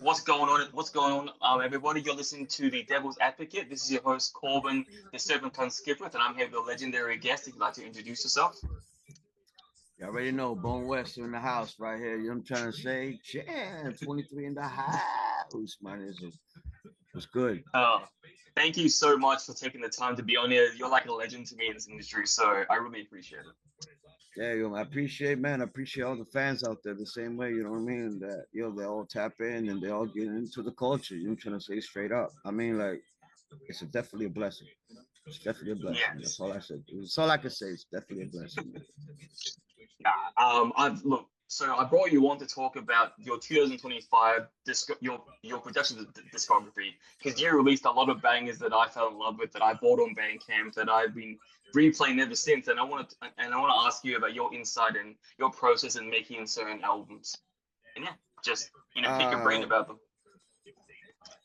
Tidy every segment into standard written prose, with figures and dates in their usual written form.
What's going on? What's going on, everybody? You're listening to the Devil's Advocate. This is your host, Corbin, the Serpentine Skipper, and I'm here with a legendary guest. If you'd like to introduce yourself. You already know Boneweso in the house right here. You know what I'm trying to say? Jam 23 in the house. Man, it's good. Thank you so much for taking the time to be on here. You're like a legend to me in this industry, so I really appreciate it. Yeah, I appreciate, man. I appreciate all the fans out there the same way. You know what I mean? That they all tap in and they all get into the culture. You know what I'm trying to say straight up. I mean, like, definitely a blessing. It's definitely a blessing. That's Yes. all I said. That's all I can say. It's definitely a blessing. Yeah. I've look. So I brought you on to talk about your 2025 your production discography because you released a lot of bangers that I fell in love with that I bought on Bandcamp that I've been replaying ever since. And I want to ask you about your insight and your process in making certain albums. And yeah, just pick your brain Uh, about them.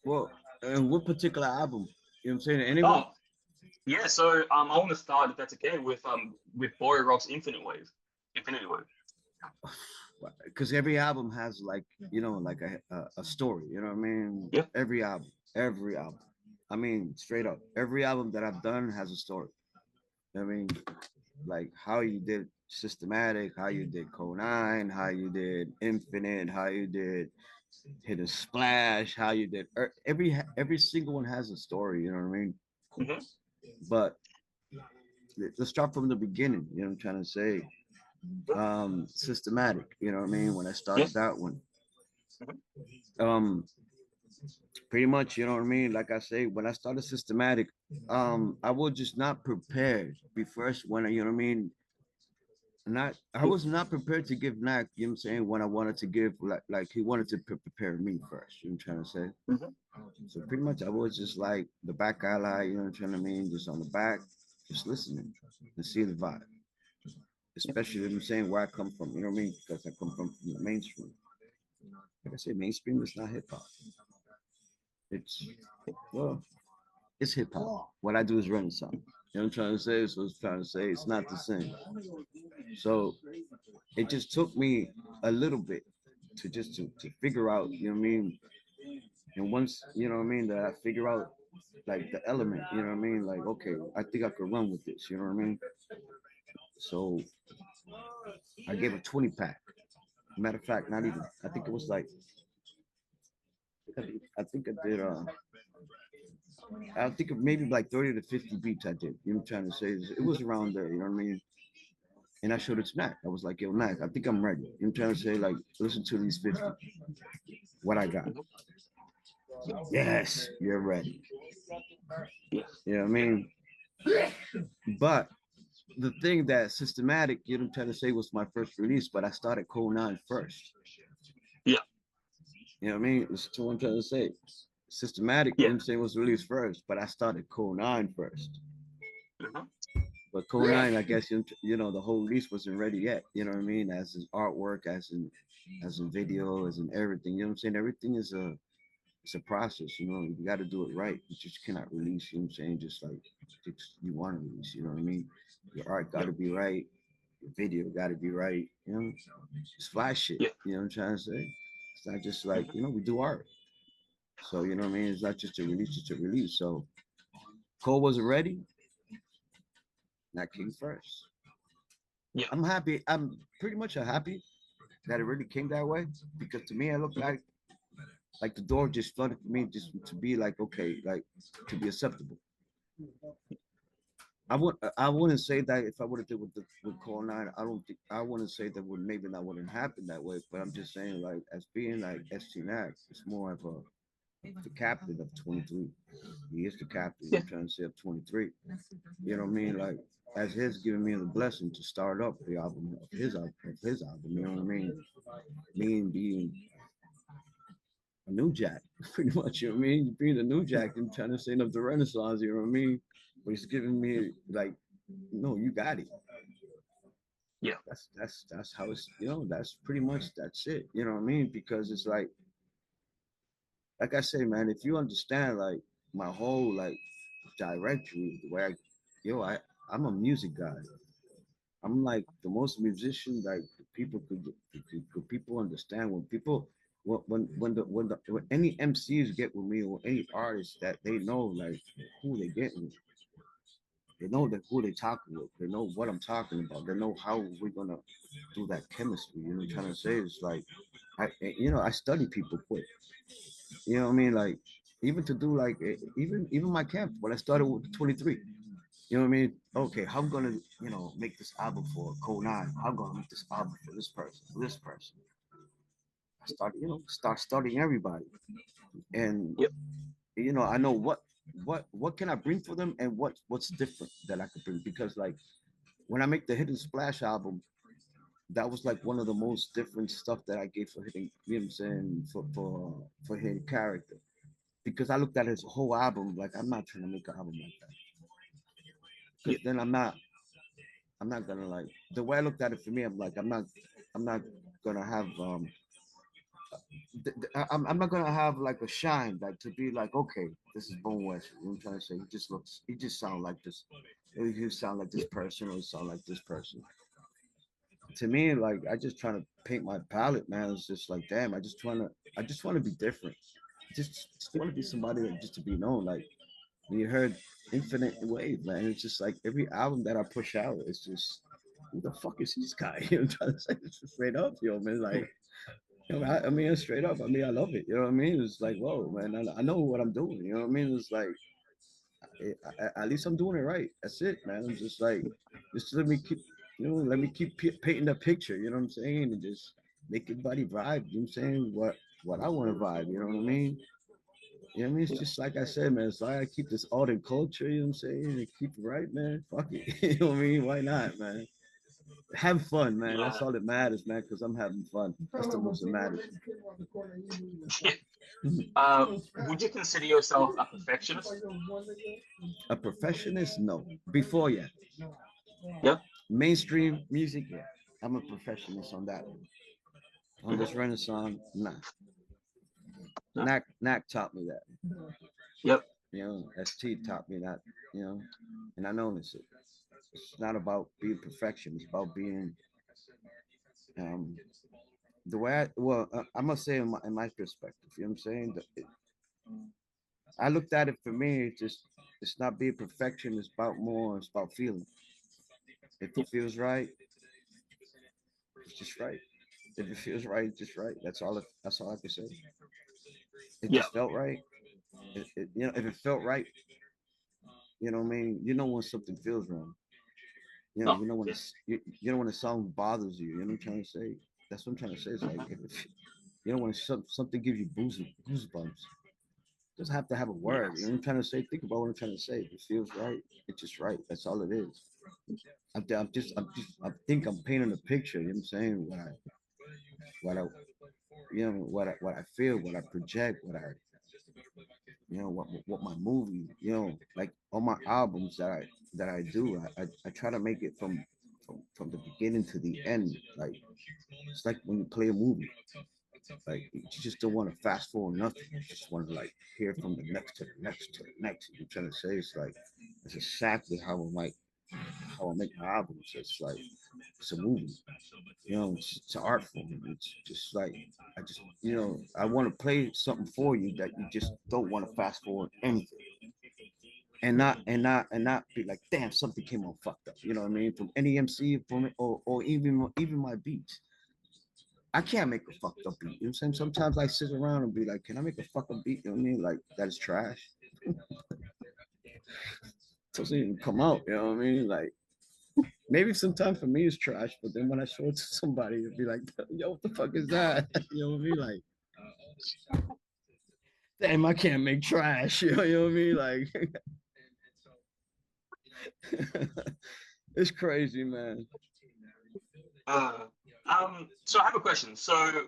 well, and what particular album? You know what I'm saying? Anyone? Oh, yeah. So I want to start, if that's okay, with Boy Rock's Infinite Wave, Infinity Wave. Because every album has like like a story. You know what I mean? Yeah. Every album. I mean, straight up, every album that I've done has a story. I mean, like how you did Systematic, how you did Code 9, how you did Infinite, how you did Hit a Splash, how you did every single one has a story. You know what I mean? Hmm. But let's start from the beginning. You know what I'm trying to say? Systematic. You know what I mean? When I Yeah. started that one, Hmm. um, pretty much, you know what I mean? Like I say, when I started Systematic, I was just not prepared. Be first when you know what I mean. Not I was not prepared to give Knack, you know what I'm saying, when I wanted to give like he wanted to prepare me first, you know what I'm trying to say. Hmm. So pretty much I was just like the back ally, you know what I'm trying to mean, just on the back, just listening and see the vibe. Especially you know what I'm saying where I come from, you know what I mean? Because I come from the mainstream. Like I said, mainstream is not hip hop. It's well, it's hip hop. What I do is Renaissance. You know what I'm trying to say? So it's trying to say it's not the same. So it just took me a little bit to figure out, you know what I mean? And once, you know what I mean, that I figure out like the element, you know what I mean? Like, okay, I think I could run with this, you know what I mean? So I gave a 20 pack. Matter of fact, not even. I think it was like I think I did I think maybe like 30 to 50 beats I did. You know what I'm trying to say? It was around there, you know what I mean? And I showed it to Knack. I was like, yo, Knack, I think I'm ready. You know what I'm trying to say? Like, listen to these 50. What I got. Yes, you're ready. You know what I mean? But the thing that Systematic, you know what I'm trying to say, was my first release, but I started Code 9 first. Yeah. You know what I mean? That's what I'm trying to say. Systematic, you Yeah. know what I'm saying, was released first, but I started Code 9 first. Hmm. But Code 9, I guess, the whole release wasn't ready yet. You know what I mean? As in artwork, as in video, as in everything. You know what I'm saying? Everything is it's a process, you know. You got to do it right. You just cannot release, you know what I'm saying? Just like you want to release, you know what I mean? Your art got Yeah. to be right. Your video got to be right. You know, it's fly shit. Yeah. You know what I'm trying to say? It's not just like, Hmm. we do art. So, you know what I mean? It's not just a release, just a release. So, Cole wasn't ready. That came first. Yeah. I'm happy. I'm pretty much happy that it really came that way because to me, it looked Hmm. like the door just flooded for me just to be like okay, like to be acceptable. I wouldn't say that if I would have did with Call 9, I don't think I wouldn't say that would maybe that wouldn't happen that way. But I'm just saying like as being like ST Nack, it's more of the captain of 23. He is the captain. Yeah. I'm trying to say of 23. You know what I mean? Like as his giving me the blessing to start up the album of his album. You know what I mean? Me and being a new jack, pretty much. You know what I mean? Being a new jack and trying to stand up the Renaissance. You know what I mean? But he's giving me like, no, you got it. Yeah. That's how it's. That's pretty much that's it. You know what I mean? Because it's like I say, man. If you understand like my whole like directory, the way I'm a music guy. I'm like the most musician like people could people understand when people when any MCs get with me or any artist that they know like who they get with, they know that who they talking with, they know what I'm talking about, they know how we're gonna do that chemistry. You know what I'm trying to say? It's like I study people quick. You know what I mean? Like even to do like even my camp when I started with 23. You know what I mean? Okay, how I'm gonna make this album for Code Nine? How I'm gonna make this album for this person, for this person? I started start studying everybody, and Yep. I know what can I bring for them and what's different that I could bring because like when I make the Hidden Splash album, that was like one of the most different stuff that I gave for hitting. You know what I'm saying for hitting character because I looked at his whole album like I'm not trying to make an album like that because Yep. then I'm not gonna like the way I looked at it for me. I'm not gonna have I'm not gonna have like a shine like to be like okay this is Boneweso. You know what I'm trying to say? He just sound like this. He sound like this Yep. person or he sound like this person. To me, like I just trying to paint my palette, man. It's just like damn. I just want to be different. Just want to be somebody that just to be known. Like when you heard Infinite Wave, man, it's just like every album that I push out, it's just who the fuck is this guy? You know, I'm trying to say this straight up, yo, man. Like, I mean, straight up. I mean, I love it. You know what I mean? It's like, whoa, man. I know what I'm doing. You know what I mean? It's like, at least I'm doing it right. That's it, man. I'm just like, just let me keep painting the picture. You know what I'm saying? And just make everybody vibe. You know what I'm saying? What I want to vibe. You know what I mean? You know what I mean? It's Yep. just like I said, man. So I keep this art and culture, you know what I'm saying? And keep it right, man. Fuck it. You know what I mean? Why not, man? Have fun, man. That's Yeah. all that matters, man, because I'm having fun. That's the most that matters. Would you consider yourself a perfectionist? A perfectionist? No. Before, yeah. Yeah. Mainstream music, yeah. I'm a perfectionist on that. On Hmm. this Renaissance, nah. Yeah. Knack taught me that. Yep. ST taught me that, you know, and I notice it. It's not about being perfection. It's about being um, the way I must say in my perspective, you know what I'm saying? I looked at it for me, it's not being perfection, it's about feeling. If it Yep. feels right, it's just right. If it feels right, it's just right. That's all I can say. It Yep. just felt right. If it felt right, you know what I mean? You know when something feels wrong. Oh, You know when yeah. you know when a song bothers you. You know what I'm trying to say? That's what I'm trying to say. It's like when something gives you goosebumps. It doesn't have to have a word. You know Yes. what I'm trying to say? Think about what I'm trying to say. If it feels right, it's just right. That's all it is. I think I'm painting a picture. You know what I'm saying? What I, what I feel, what I project, what my movie, like on my albums that I do, I try to make it from the beginning to the end. Like it's like when you play a movie, like you just don't want to fast forward nothing. You just want to like hear from the next to the next to the next. You're trying to say it's like it's exactly how I make my albums. It's like it's a movie. It's an art form. It's just like I want to play something for you that you just don't want to fast forward anything, and not be like, damn, something came on fucked up. You know what I mean? From any MC, from it, or even my beats. I can't make a fucked up beat. You know what I'm saying? Sometimes I sit around and be like, can I make a fucking beat? You know what I mean? Like that is trash. It doesn't even come out. You know what I mean? Like maybe sometimes for me it's trash, but then when I show it to somebody, it'd be like, yo, what the fuck is that? You know what I mean? Like, damn, I can't make trash. You know what I mean? Like, it's crazy, man. Uh, so I have a question. So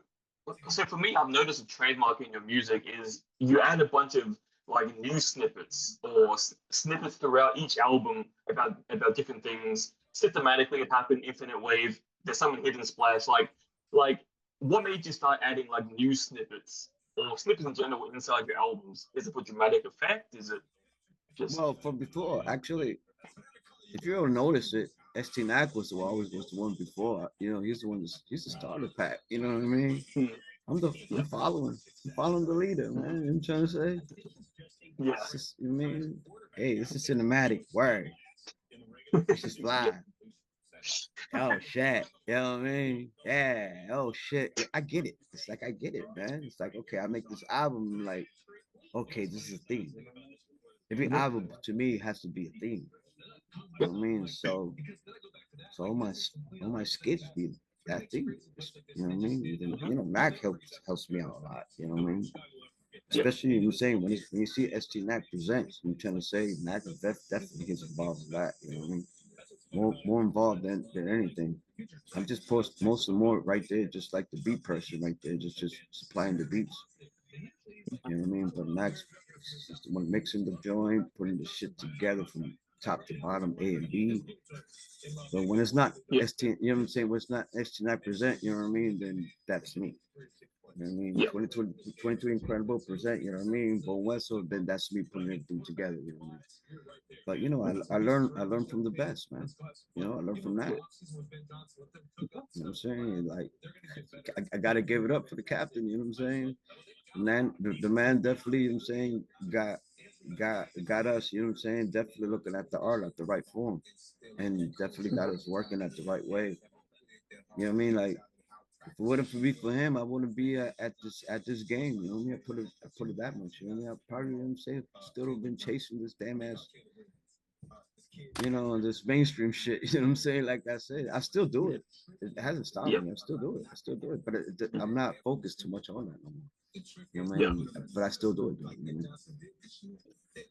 for me, I've noticed a trademark in your music is you add a bunch of like new snippets or snippets throughout each album about different things. Systematically, it happened. Infinite Wave. There's some in Hidden Splash. Like what made you start adding like new snippets or snippets in general inside your albums? Is it for dramatic effect? Is it just Well, from before, actually, if you ever notice it, ST Knack was the one before. He's the starter pack. You know what I mean? hmm, I'm Yeah. following. I'm following the leader, man. You know what I'm trying to say? Yeah. It's just, I mean, hey, it's a cinematic word. It's just fly. Oh shit. You know what I mean? Yeah. Oh shit. Yeah, I get it. It's like I get it, man. It's like, okay, I make this album like, okay, this is a theme. Every Yeah. album to me has to be a theme. You know what I mean? So all my skits be that thing. You know what I mean? You know, Mac helps me out a lot. You know what I mean? Yeah. Especially you saying when you see ST Mac presents, I'm trying to say Mac definitely gets involved in that. You know what I mean? More involved than anything. I'm just post most of more right there, just like the beat person right there, just supplying the beats. You know what I mean? But Max is the one mixing the joint, putting the shit together from top to bottom, A and B. But when it's not Yeah. ST, you know what I'm saying? When it's not ST9 present, you know what I mean? Then that's me. You know what I mean? Yeah. 22 Incredible present, you know what I mean? Boneweso, then that's me putting everything together, you know what I mean? But you know, I learned from the best, man. You know, I learned from that. Yeah. You know what I'm saying? Like I gotta give it up for the captain, you know what I'm saying? Man, the man definitely, you know what I'm saying, got us, you know what I'm saying, definitely looking at the art at the right form. And definitely got us working at the right way. You know what I mean? Like if it wouldn't be for him, I wouldn't be at this game. You know what I mean? I put it that much. You know what I mean? I probably, you know what I'm saying, still have been chasing this damn ass, you know, this mainstream shit. You know what I'm saying? Like I said, I still do Yeah. it. It hasn't stopped Yeah. me. I still do it. I still do it. But I'm not focused too much on that no more. You know what I Yeah. mean? But I still do it. Though, you know?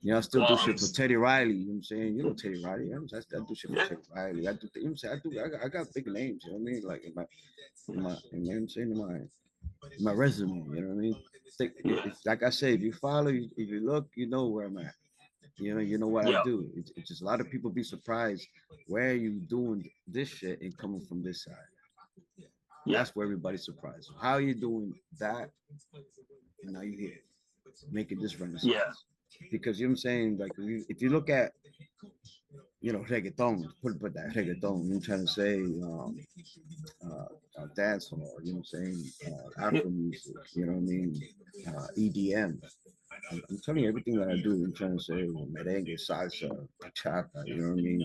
You know, I still do Well, shit for Teddy Riley. You know what I'm saying? You know Teddy Riley. I do shit for yeah. Teddy Riley. I do. You know what I'm saying? I got big names. You know what I mean? Like you know what I'm saying? In my resume. You know what I mean? Yeah. Like I say, if you follow, if you look, you know where I'm at. You know what I Yeah. do. It's just a lot of people be surprised where you doing this shit and coming from this side. Yeah. That's where everybody's surprised. How are you doing that? And now you here making this Yeah. renaissance. Because you know what I'm saying, like if you look at reggaeton, put that reggaeton. I'm trying to say dance hall. You know what I'm saying, Yeah. Afro music. You know what I mean, EDM. I'm telling you everything that I do. I'm trying to say merengue, salsa, bachata. You know what I mean.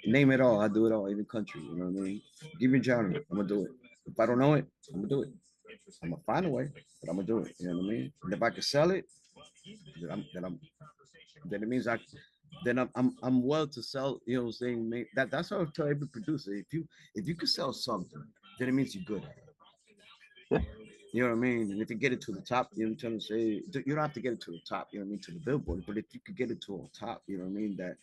Name it all. I do it all. Even country. You know what I mean. Give me a genre. I'm gonna do it. If I don't know it, I'm gonna do it. I'm gonna find a way, but I'm gonna do it. You know what I mean. And if I can sell it, then it means I'm well to sell. You know what I'm saying? That's how I tell every producer. If you can sell something, then it means you're good at it. Yeah. You know what I mean? And if you get it to the top, you know what I'm trying to say, you don't have to get it to the top, you know what I mean, to the billboard. But if you could get it to a top, you know what I mean, that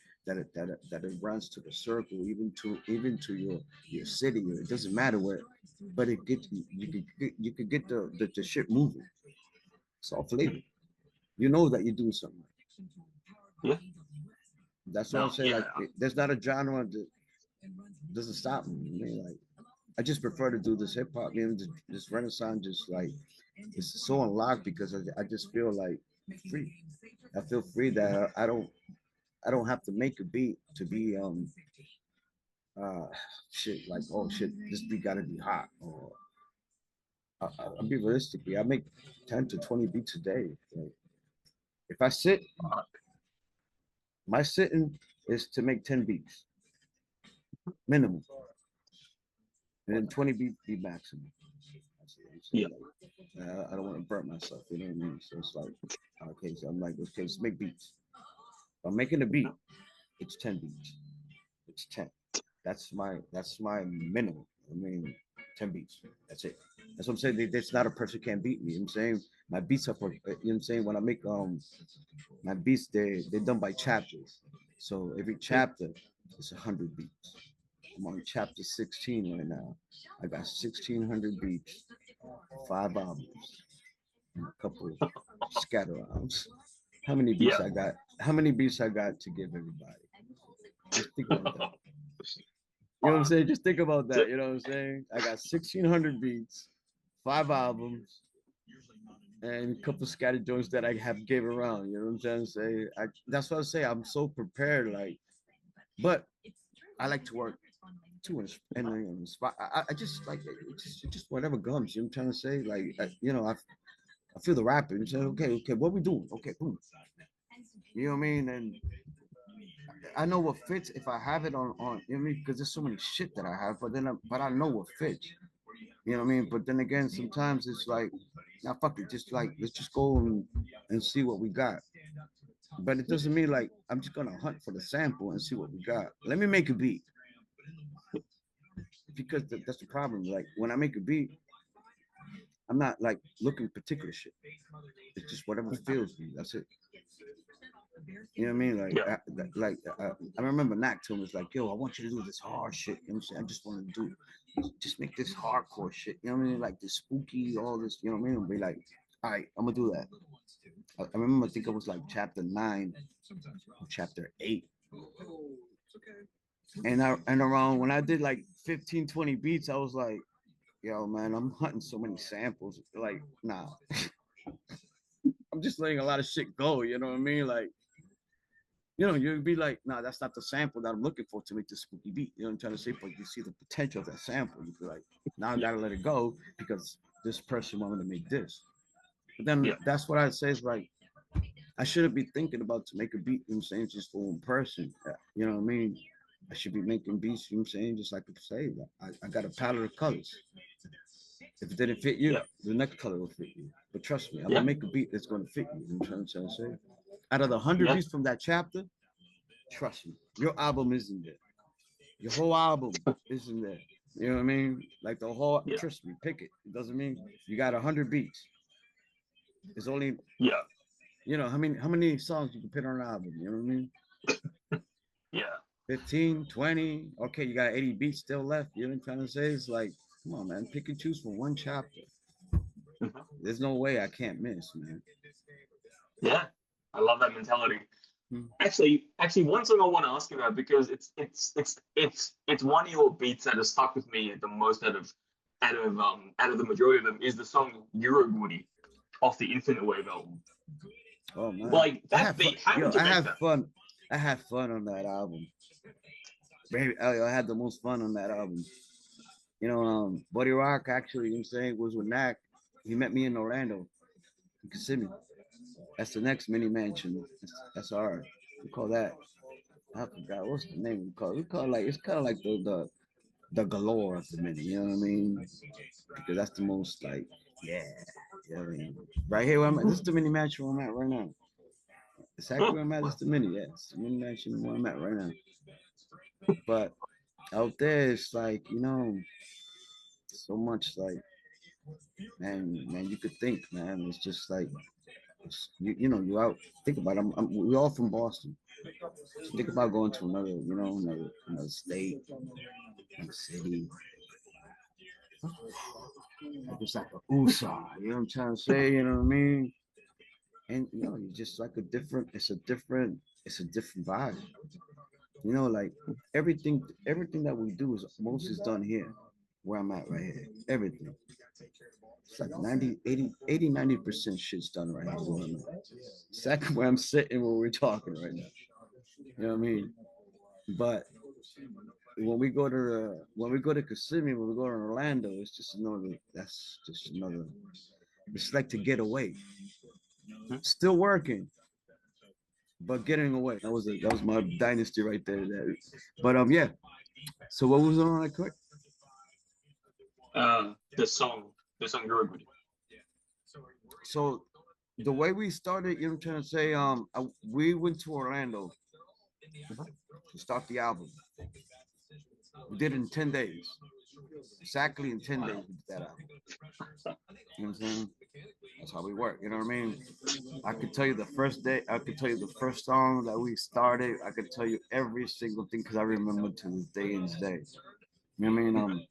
it runs to the circle, even to your city, it doesn't matter where, but it gets you could get the shit moving. It's all flavor. You know that you're doing something. Yeah. That's what I'm No. saying. Yeah. Like, there's not a genre that doesn't stop me. I mean, like, I just prefer to do this hip hop, man. This Renaissance, just like it's so unlocked because I just feel like free. I feel free that I don't have to make a beat to be uh shit like, oh shit, this beat gotta be hot, or I'll be realistically, I make 10 to 20 beats a day. Like, if I sit, Uh, my sitting is to make 10 beats minimum, and then 20 beats be maximum. That's what I'm yeah. saying. Like, I don't want to burn myself. You know what I mean? So it's like, okay, so I'm like, okay, let's make beats. If I'm making a beat, it's 10 beats. It's 10. That's my minimum. I mean, 10 beats. That's it. That's what I'm saying. That's not a person can't beat me. You know what I'm saying, my beats are for, you know what I'm saying, when I make my beats, they're done by chapters. So every Yeah. chapter is 100 beats. I'm on chapter 16 right now. I got 1,600 beats, 5 albums, and a couple of scatter albums. How many beats Yeah. I got? How many beats I got to give everybody? Just think about that. You know what I'm Uh, saying? Just think about so, that. You know what I'm saying? I got 1,600 beats, 5 albums, and a couple scattered joints that I have gave around. You know what I'm trying to say? That's what I say. I'm so prepared. Like, but I like to work. too in the spot. I just like just whatever comes. You know what I'm trying to say? Like I feel the rapper and say, okay, what we doing? Okay, boom. You know what I mean? And I know what fits if I have it on you know what I mean? Because there's so many shit that I have, but I know what fits. You know what I mean? But then again, sometimes it's like, now fuck it, just like let's just go and see what we got. But it doesn't mean like I'm just gonna hunt for the sample and see what we got. Let me make a beat because that's the problem. Like when I make a beat, I'm not like looking particular shit. It's just whatever feels me. That's it. You know what I mean? Yeah. I remember Knack told me, it's like, yo, I want you to do this hard shit. You know what I'm saying? I just want to do just make this hardcore shit. You know what I mean? Like this spooky, all this, you know what I mean? And be like, all right, I'm gonna do that. I remember I think it was like chapter 9 or chapter 8. And around when I did like 15, 20 beats, I was like, yo, man, I'm hunting so many samples. Like, nah. I'm just letting a lot of shit go, you know what I mean? Like, you know, you'd be like, nah, that's not the sample that I'm looking for to make this spooky beat. You know what I'm trying to say? But you see the potential of that sample. You'd be like, now I gotta let it go because this person wanted to make this. But then that's what I say is like, I shouldn't be thinking about to make a beat, you know what I'm saying, just for one person. You know what I mean? I should be making beats, you know what I'm saying, just like I say, I got a palette of colors. If it didn't fit you, the next color will fit you. But trust me, I'm gonna make a beat that's gonna fit you. You know what I'm trying to say? Out of the 100 beats from that chapter, trust me, your album isn't there. Your whole album isn't there. You know what I mean? Like the whole, trust me, pick it. It doesn't mean you got 100 beats. It's only you know how many songs you can put on an album. You know what I mean? 15, 20. Okay, you got 80 beats still left. You know what I'm trying to say? It's like, come on, man, pick and choose from one chapter. There's no way I can't miss, man. Yeah, I love that mentality. Actually, one song I want to ask you about because it's one of your beats that has stuck with me the most out of the majority of them is the song Euro Woody off the Infinite Wave album. Oh man, like that beat. How did you make that? Fun. I had fun on that album. Baby, I had the most fun on that album. You know, Buddy Rock actually, you know what I'm saying, was with Knack. He met me in Orlando, in Kissimmee. That's the next mini mansion. That's our, we call that. I forgot what's the name we call it. We call it like it's kind of like the galore of the mini. You know what I mean? Because that's the most like you know what I mean? Right here where I'm at. This is the mini mansion where I'm at right now. Exactly where I'm at. This is the mini. Yeah, it's the mini mansion where I'm at right now. But out there, it's like so much like man, you could think, man. It's just like you out. Think about it. We're all from Boston. So think about going to another state, another city. Like it's like a USA. You know what I'm trying to say? You know what I mean? And you just like a different. It's a different vibe. Like everything that we do is most is done here, where I'm at right here. Everything. It's like 90% shit's done right here. Exactly where I'm sitting when we're talking right now. You know what I mean? But when we go to Kissimmee, when we go to Orlando, it's just another. It's like to get away. Still working, but getting away. That was my dynasty right there. But yeah. So what was on that quick? The song Euro Woody. So the way we started, you know what I'm trying to say, we went to Orlando to start the album. We did it in 10 days. Exactly in 10 days we did that album. You know what I'm saying? That's how we work, you know what I mean? I could tell you the first day, I could tell you the first song that we started, I could tell you every single thing because I remember to this day and day. You know what I mean?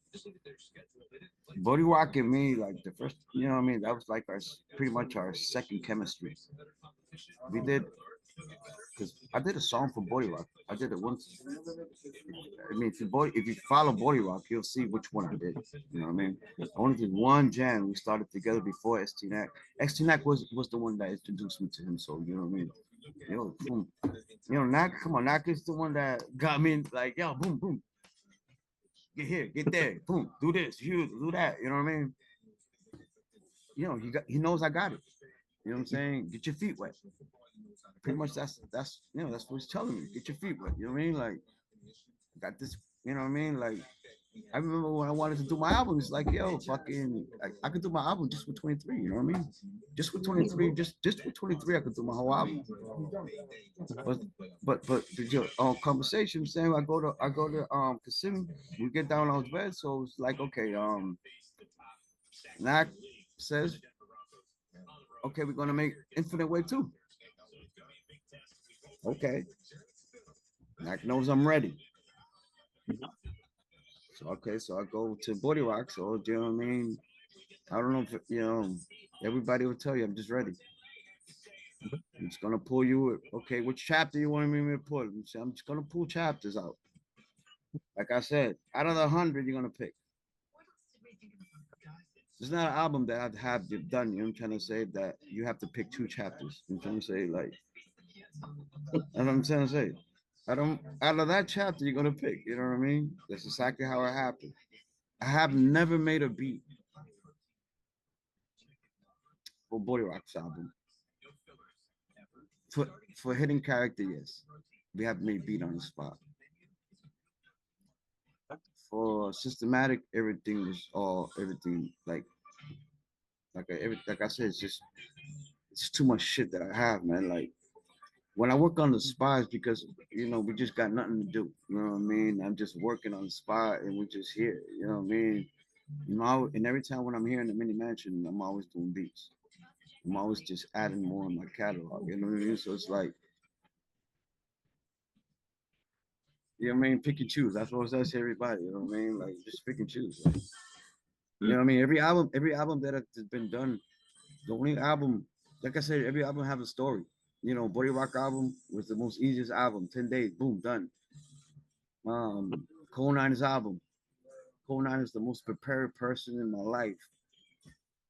Buddy Rock and me, like the first, you know what I mean? That was like pretty much our second chemistry. We did, because I did a song for Buddy Rock. I did it once. I mean, if you follow Buddy Rock, you'll see which one I did. You know what I mean? I only did one jam. We started together before ST-Nac. ST-Nac was the one that introduced me to him. So, you know what I mean? Boom. Knack, come on, Knack is the one that got me like, yo, boom, boom. get here, get there, boom, do this, you do that. You know what I mean? He knows I got it. You know what I'm saying? Get your feet wet. Pretty much that's what he's telling me. Get your feet wet. You know what I mean? Like, I got this. You know what I mean? Like, I remember when I wanted to do my album, it's like, yo, fucking, I could do my album just with 23. You know what I mean? Just with 23, just with 23, I could do my whole album. But conversation, I'm saying I go to Kissimmee, we get down on his bed, so it's like, okay, Knack says, okay, we're gonna make Infinite Wave 2. Okay. Knack knows I'm ready. So okay, so I go to Body Rock. So you know what I mean? I don't know if everybody will tell you I'm just ready. I'm just gonna pull you. Okay, which chapter you want me to pull? I'm just gonna pull chapters out. Like I said, out of the 100 you're gonna pick. It's not an album that I'd have done. You know what I'm trying to say? That you have to pick two chapters. I'm trying to say, like, that's what I'm trying to say. I don't out of that chapter you're gonna pick. You know what I mean? That's exactly how it happened. I have never made a beat for Body Rock's album. For hidden character, yes. We have made beat on the spot. For systematic, everything was all everything like I said, it's too much shit that I have, man. Like when I work on the spot, because we just got nothing to do. You know what I mean? I'm just working on the spot, and we're just here. You know what I mean? And every time when I'm here in the mini mansion, I'm always doing beats. I'm always just adding more in my catalog. You know what I mean? So it's like, you know what I mean? Pick and choose. That's what I say to everybody. You know what I mean? Like just pick and choose. Like, you know what I mean? Every album that has been done, the only album, like I said, every album have a story. Body Rock album was the most easiest album. 10 days, boom, done. Cole Nine's album. Cole Nine is the most prepared person in my life.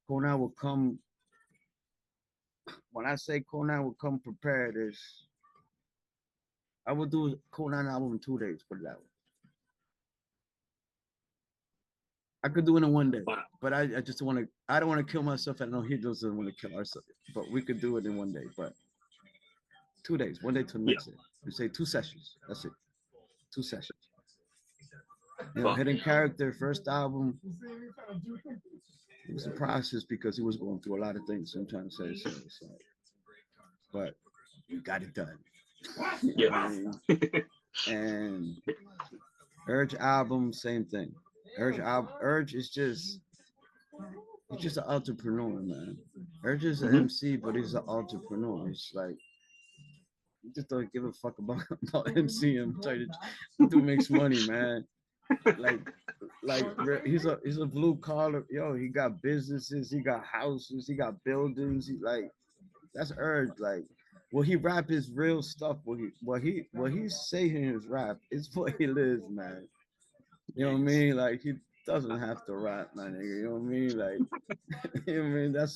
Cole Nine will come. When I say Cole Nine will come prepared, is I will do a Cole Nine album in 2 days. Put it that way. I could do it in one day, but I just want to. I don't want to kill myself. I know he doesn't want to kill ourselves, but we could do it in one day. But 2 days, one day to the next day. We say 2 sessions. That's it. 2 sessions. Hidden Character, first album. It was a process because he was going through a lot of things. So I'm trying to say so. But we got it done. Yeah. And Urge album, same thing. Urge is just he's just an entrepreneur, man. Urge is an MC, but he's an entrepreneur. It's like he just don't give a fuck about MCing. Dude makes money, man. Like he's a blue collar. Yo, he got businesses, he got houses, he got buildings. He like that's Urge. Like what he rap is real stuff. What he say in his rap is what he lives, man. You know what I mean? Like he doesn't have to rap, my nigga. You know what I mean? Like you know what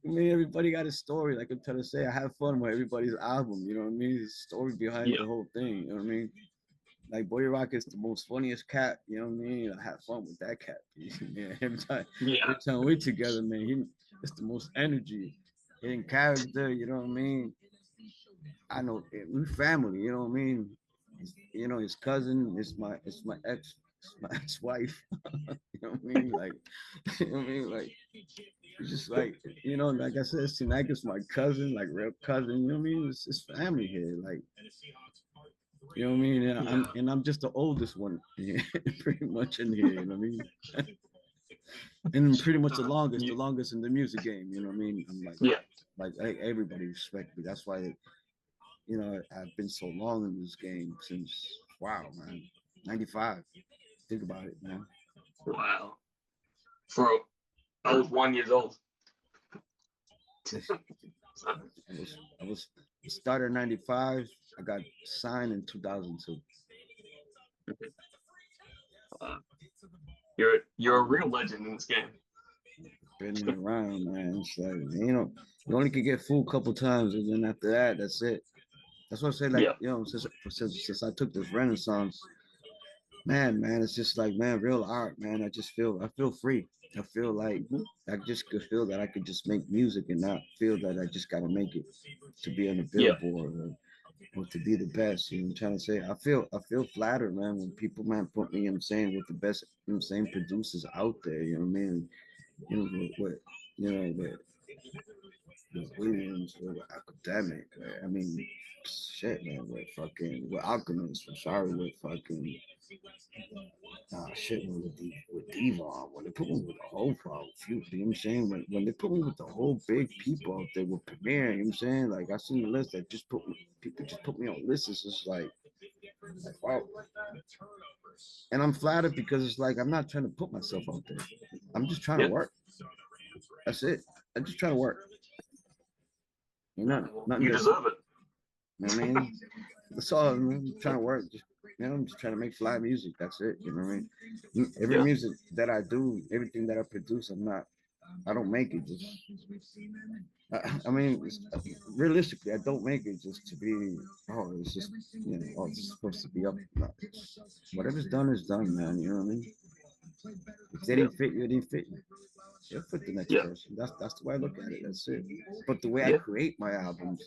I mean? Everybody got a story. Like I'm trying to say, I have fun with everybody's album. You know what I mean? There's a story behind the whole thing. You know what I mean? Like Boy Rock is the most funniest cat. You know what I mean? I have fun with that cat. Yeah, every time we together, man, it's the most energy in character. You know what I mean? I know we family. You know what I mean? His cousin is my ex-wife. You know what I mean? Like, you know what I mean? Like, it's just like, like I said, Sinak is my cousin, like real cousin. You know what I mean? It's family here. Like, you know what I mean? And I'm just the oldest one, pretty much in here. You know what I mean? And pretty much the longest in the music game. You know what I mean? I'm like everybody respect me. That's why, I've been so long in this game since wow, man, '95. Think about it, man. Wow. I was 1 year old. I was started in '95. I got signed in 2002. Uh, you're a real legend in this game. Been around, man. It's like, you only can get fooled a couple times, and then after that, that's it. That's what I say. Like, since I took this Renaissance, Man, it's just like, man, real art, man. I feel free. I feel like Mhm. I just could feel that I could just make music and not feel that I just gotta make it to be on the Yeah, billboard or to be the best. You know what I'm trying to say? I feel flattered, man, when people, man, put me, I'm saying, with the best, I'm saying, producers out there, you know what I mean? You know, you know, with Williams, with Academic, man. I mean, shit, man, with Alchemist, I'm sorry, with fucking, shit, man, with Devon, when they put me with the whole problem, you know what I'm saying? When they put me with the whole big people out there with Premiere, you know what I'm saying? Like, I seen the list that just put me, people just put me on lists. It's just like, wow. And I'm flattered because it's like, I'm not trying to put myself out there. I'm just trying to yeah. work. That's it. I'm just trying to work. You know, Well, nothing you different. deserve it. You know what I mean? That's all. I'm trying to work. Just, I'm just trying to make fly music. That's it. You know what I mean? Every Yeah, music that I do, everything that I produce, I don't make it just. I mean, realistically, I don't make it just to be. Oh, it's just, oh, it's supposed to be up. No. Whatever's done is done, man. You know what I mean? If they yeah, didn't fit you, they didn't fit you. They'll fit the next yeah, person. That's the way I look at it. That's it. But the way I yeah, create my albums,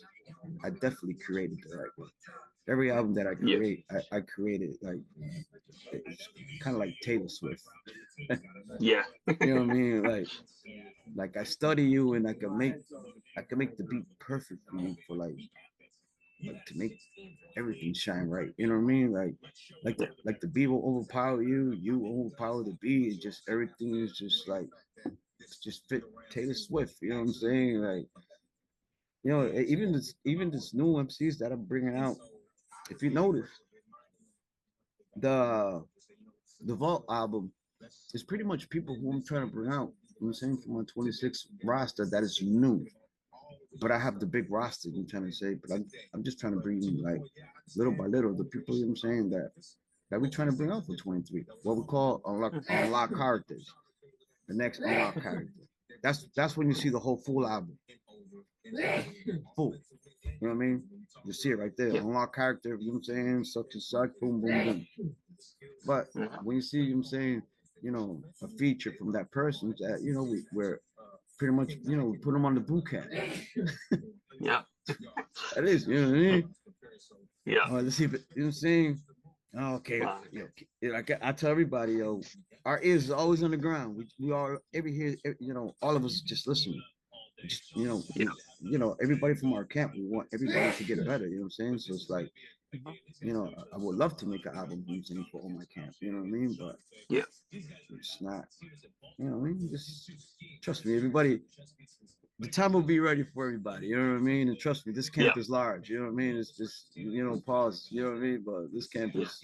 I definitely created the right way. Every album that I yeah. create, I created like, it's kind of like Taylor Swift. Yeah. You know what I mean? Like I study you and I can make the beat perfect for you for like to make everything shine right. You know what I mean? Yeah. Like the beat will overpower you, you overpower the beat. It just everything is just like it's just fit Taylor Swift. You know what I'm saying? Like, even this new MCs that I'm bringing out. If you notice, the the Vault album is pretty much people who I'm trying to bring out. You know what I'm saying, from my 26 roster that is new. But I have the big roster, I'm trying to say, but I'm just trying to bring in, like, little by little, the people, you know what I'm saying, that we're trying to bring out for 23. What we call unlock characters. The next unlock character. That's when you see the whole full album. Full. You know what I mean? You see it right there. Yeah. Unlock character, you know what I'm saying? Such and such, boom, boom, boom. But Mhm. when you see, you know what I'm saying, a feature from that person that, we're pretty much, we put them on the boot camp. Yeah. That is, you know what I mean? Yeah. Let's see if it, you know what I'm saying? Oh, okay, like I tell everybody, our ears is always on the ground. We all every here, all of us just listening. Just, Yeah. everybody from our camp, we want everybody to get better. You know what I'm saying? So it's like, Mhm. I would love to make an album using for all my camp. You know what I mean? But Yeah. it's not. You know what I mean? Just trust me, everybody. The time will be ready for everybody. You know what I mean? And trust me, this Yeah. camp is large. You know what I mean? It's just, pause. You know what I mean? But this camp Yeah. is,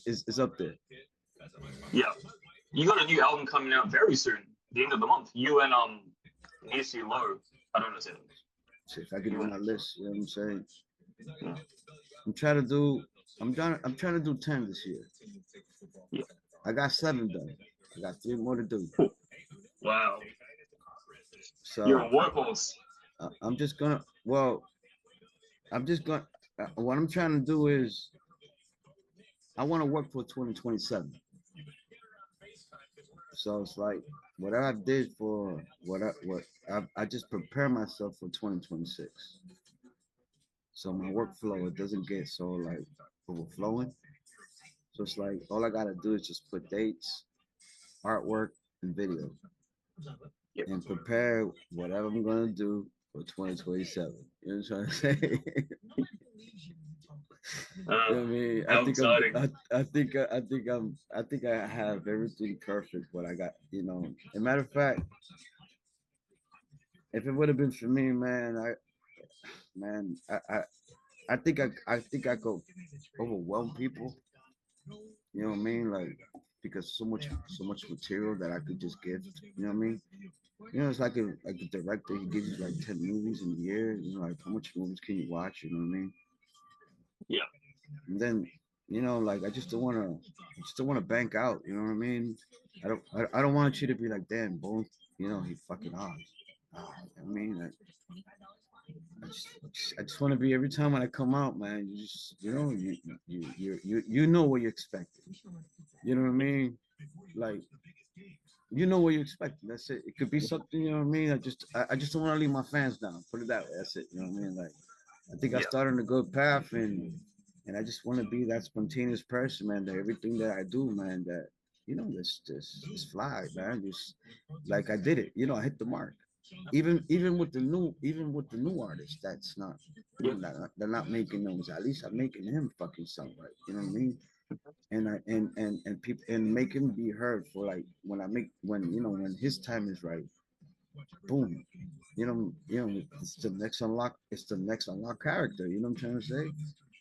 it's up there. Yeah. You got a new album coming out very soon, the end of the month. You and Nisi Low. I don't know say that. So if I get You on and my list, you know what I'm saying? yeah. I'm trying to do. I'm trying to do 10 this year. Yeah. I got 7 done. I got 3 more to do. Cool. Wow. You're So a workhorse. I'm just gonna. Well, I'm just gonna. What I'm trying to do is I want to work for 2027. So it's like what I did for I just prepare myself for 2026. So my workflow, it doesn't get so like overflowing. So it's like all I gotta do is just put dates, artwork, and video, Yep. and prepare whatever I'm gonna do for 2027. You know what I'm trying to say? You know what I mean? I How think I'm. exciting. I think I have everything perfect. What I got, As a matter of fact, if it would have been for me, man, I think I could overwhelm people. You know what I mean? Like, because so much material that I could just give. You know what I mean? It's like a director. He gives you like 10 movies in a year. Like how much movies can you watch? You know what I mean? Yeah. And then, like I just don't wanna bank out. You know what I mean? I don't want you to be like, damn, Bone. He fucking off. I mean, like, I just want to be every time when I come out, man. You just, you know what you're expecting. You know what I mean? Like, you know what you're expecting. That's it. It could be something. You know what I mean? I just don't want to leave my fans down. Put it that way. That's it. You know what I mean? Like, I think I Yeah. started on a good path, and I just want to be that spontaneous person, man. That everything that I do, man, that just fly, man. Just like I did it. I hit the mark. Even with the new artists, that's not, Yeah. they're not making those. At least I'm making him fucking sound right. You know what I mean? And I and people and make him be heard for like when his time is right. Boom. It's the next unlock. It's the next unlock character. You know what I'm trying to say?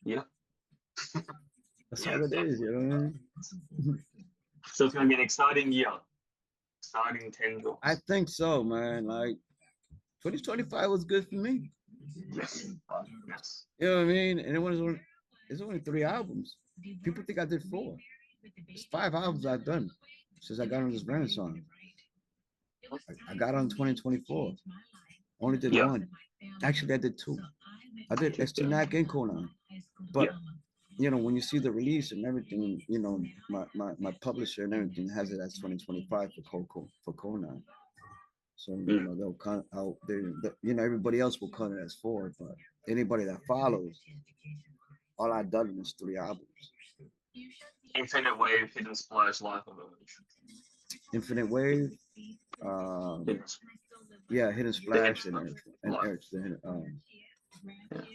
Yeah. That's Yeah. all it is. You know what I mean? So it's gonna be an exciting year. Exciting I tendrils. think so, man. Like 2025 was good for me. Yes. Yes. You know what I mean? And it's only 3 albums. People think I did 4. It's 5 albums I've done since I got on this renaissance. I got on 2024. Only did Yeah. one. Actually, I did 2. I did Yeah. ST9 and Conan. But Yeah. when you see the release and everything, my publisher and everything has it as 2025 for Conan. So Mm. they'll cut out there. Everybody else will cut it as 4, but anybody that follows, all I've done is 3 albums. Infinite Wave, Hidden Splash, Life of Village. Infinite Wave, um, Hidden, yeah, Hidden the Hidden Splash and Splash. Eric and Life. Eric's the hidden, Yeah.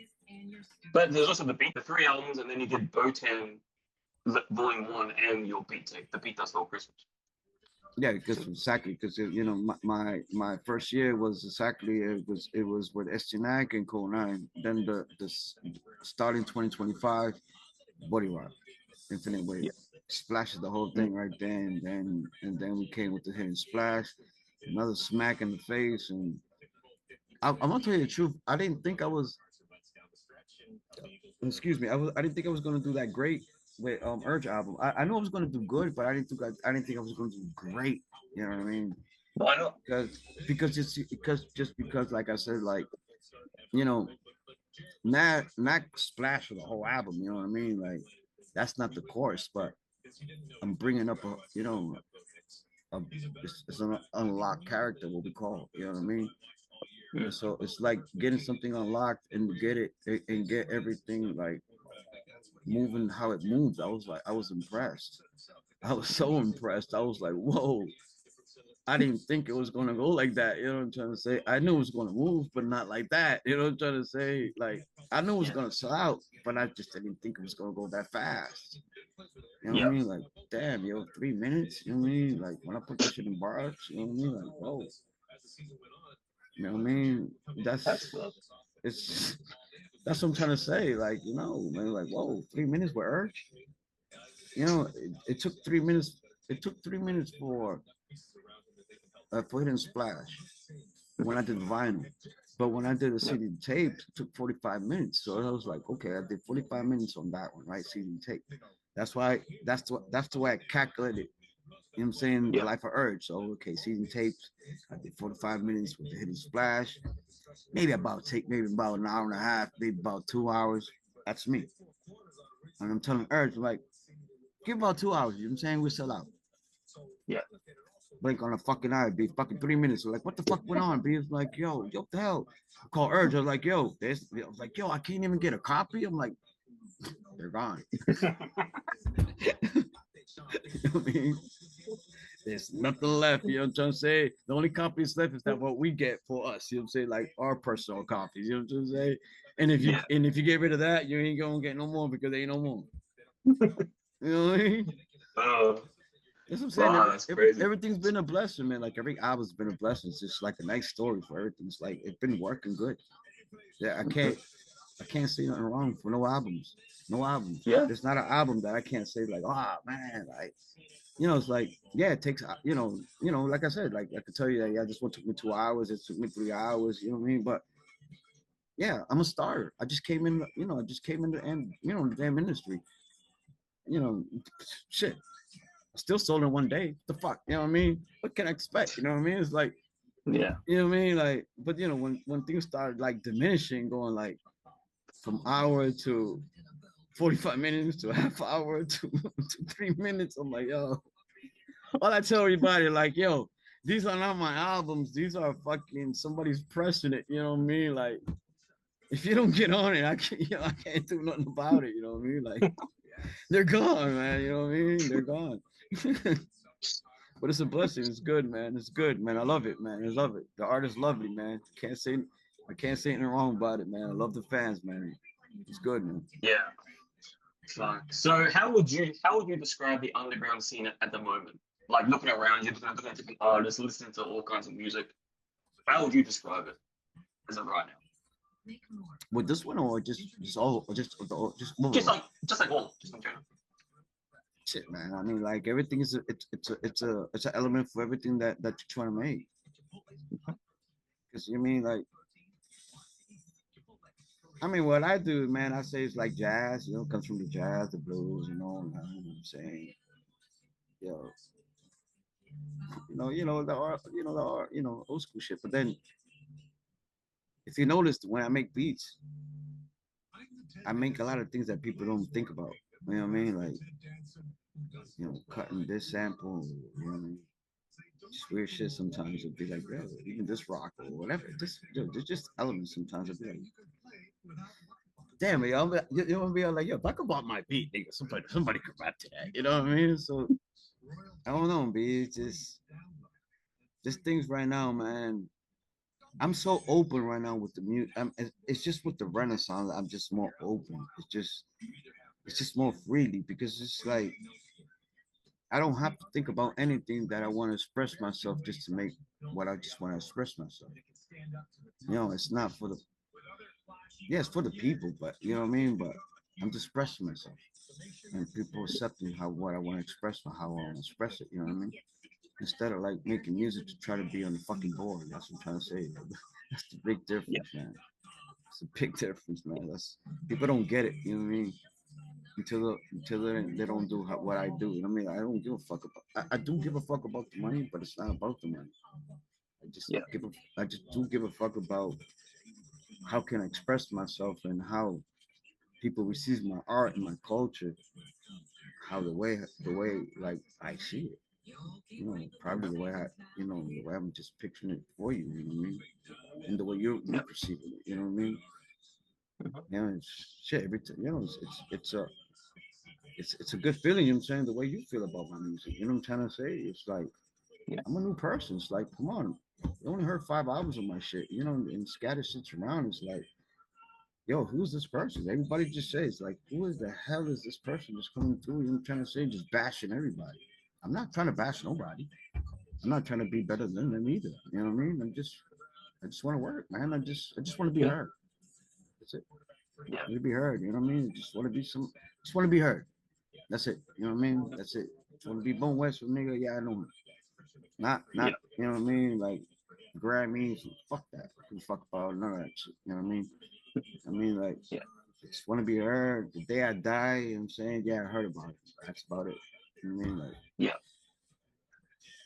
But there's also the beat, the 3 albums, and then you did Botan Volume 1 and your beat tape, the beat that's for Christmas. yeah, because exactly because my first year was exactly it was with ST9 and Code 9. Then the starting 2025 Body Rock, Infinite Wave, Yeah. splashes the whole Mm. thing right there, and then we came with the Hidden Splash, another smack in the face, and I'm gonna tell you the truth. I didn't think I was. Excuse me. I didn't think I was gonna do that great with Urge album. I knew I was gonna do good, but I didn't think I was gonna do great. You know what I mean? Why not? Because like I said, like you know, not splash for the whole album. You know what I mean? Like that's not the chorus, but I'm bringing up it's an unlocked character, what we call. You know what I mean? Mm. And so it's like getting something unlocked and get it and get everything like moving how it moves. I was impressed. I was so impressed. I was like, whoa. I didn't think it was gonna go like that. You know what I'm trying to say? I knew it was gonna move, but not like that. You know what I'm trying to say? Like I knew it was Yeah. gonna sell out, but I just didn't think it was gonna go that fast. You know what I Yeah. mean? Like, damn, 3 minutes. You know what I mean? Like when I put that shit in bars, you know what I mean? Like, whoa. You know what I mean? That's That's good. it's that's what I'm trying to say. Like, man, like, whoa, 3 minutes with Urge. It took 3 minutes. It took 3 minutes for Hidden Splash when I did vinyl. But when I did a Yeah. CD tape, it took 45 minutes. So I was like, okay, I did 45 minutes on that one, right? CD tape. That's the way I calculated. You know what I'm saying? The Yeah. life of Urge. So okay, season tapes. I did 45 minutes with the Hidden Splash. Maybe about an hour and a half, maybe about 2 hours. That's me. And I'm telling Urge, like, give about 2 hours. You know what I'm saying? We sell out. Yeah. Blink on a fucking eye, be fucking 3 minutes. So like, what the fuck went on? Be like, yo, what the hell? I call Urge. I was like, yo, I was like, yo, I can't even get a copy. I'm like, they're gone. You know what I mean? There's nothing left. You know what I'm trying to say? The only copies left is that what we get for us. You know what I'm saying? Like our personal copies. You know what I'm saying? Yeah. And if you get rid of that, you ain't gonna get no more because there ain't no more. You know what I mean? Oh, That's what I'm saying. wow, that's crazy. Everything's been a blessing, man. Like every album's been a blessing. It's just like a nice story for everything. It's like it's been working good. Yeah, I can't say nothing wrong for no albums. No albums. Yeah. There's not an album that I can't say like, oh man, like it's like yeah, it takes like I said, like I could tell you that yeah, this one took me 2 hours, it took me 3 hours. You know what I mean? But yeah, I'm a starter. I just came in. I just came in the end. The damn industry. You know, shit. Still sold in one day. What the fuck? You know what I mean? What can I expect? You know what I mean? It's like Yeah. You know what I mean? Like, but you know, when things started like diminishing, going like from hour to 45 minutes to a half hour to 3 minutes, I'm like, yo, all I tell everybody, like, yo, these are not my albums. These are fucking somebody's pressing it. You know what I mean? Like, if you don't get on it, I can't, you know, I can't do nothing about it. You know what I mean? Like, they're gone, man. You know what I mean? They're gone. But it's a blessing. It's good, man. It's good, man. I love it, man. I love it. The art is lovely, man. I can't say anything wrong about it, man. I love the fans, man. It's good, man. Yeah. Fuck. So how would you describe the underground scene at the moment? Like looking around you, looking at different artists, listening to all kinds of music. How would you describe it as of right now? With this one, or just all, or just overall? Just like all, just in general. Shit, man. I mean, like everything is it's an element for everything that you're trying to make. Because you mean like I mean, what I do, man, I say it's like jazz. You know, comes from the jazz, the blues. You know what I'm saying? Yo, the art, the art, old school shit. But then, if you notice, when I make beats, I make a lot of things that people don't think about. You know what I mean? Like, cutting this sample. You know what I mean? Just weird shit. Sometimes it'll be like, yeah, even this rock or whatever. There's just elements. Sometimes it'll be like, damn it, you want to be like, yo, talk about my beat, nigga. Somebody could rap to that. You know what I mean? So I don't know, B. It's just things right now, man. I'm so open right now with the music. It's just with the Renaissance. I'm just more open. It's just more freely because it's like I don't have to think about anything that I want to express myself just to make what I just want to express myself. It's not for the yeah, it's for the people, but you know what I mean. But I'm just expressing myself, and people accepting how what I want to express or how I want to express it. You know what I mean? Instead of like making music to try to be on the fucking board. That's what I'm trying to say. That's the big Yeah. difference, man. It's a big difference, man. That's people don't get it. You know what I mean? Until they don't do what I do. You know what I mean? I don't give a fuck about. I do give a fuck about the money, but it's not about the money. Yeah. I just do give a fuck about how can I express myself and how people receive my art and my culture, how the way like I see it. Probably the way the way I'm just picturing it for you. You know what I mean? And the way you Yeah. perceiving it. You know what I mean? Mhm. Shit. Every time, it's a good feeling. You know what I'm saying? The way you feel about my music. You know what I'm trying to say? It's like Yeah. I'm a new person. It's like, come on. You only heard 5 albums of my shit, and scattered shit around. It's like, yo, who's this person? Everybody just says, like, who is the hell is this person just coming through? You know, trying to say, just bashing everybody. I'm not trying to bash nobody. I'm not trying to be better than them either. You know what I mean? I just want to work, man. I just want to be Yeah. heard. That's it. Yeah. I want to be heard. You know what I mean? Just want to be heard. That's it. You know what I mean? That's it. Just want to be Boneweso, nigga. Yeah, I know him. Not, Yeah. you know what I mean? Like, Grammys, fuck that. Who fuck about none of that shit. You know what I mean? I mean, like, Yeah. just want to be heard. The day I die, you know what I'm saying? Yeah, I heard about it. That's about it. You know what I mean? Like, Yeah.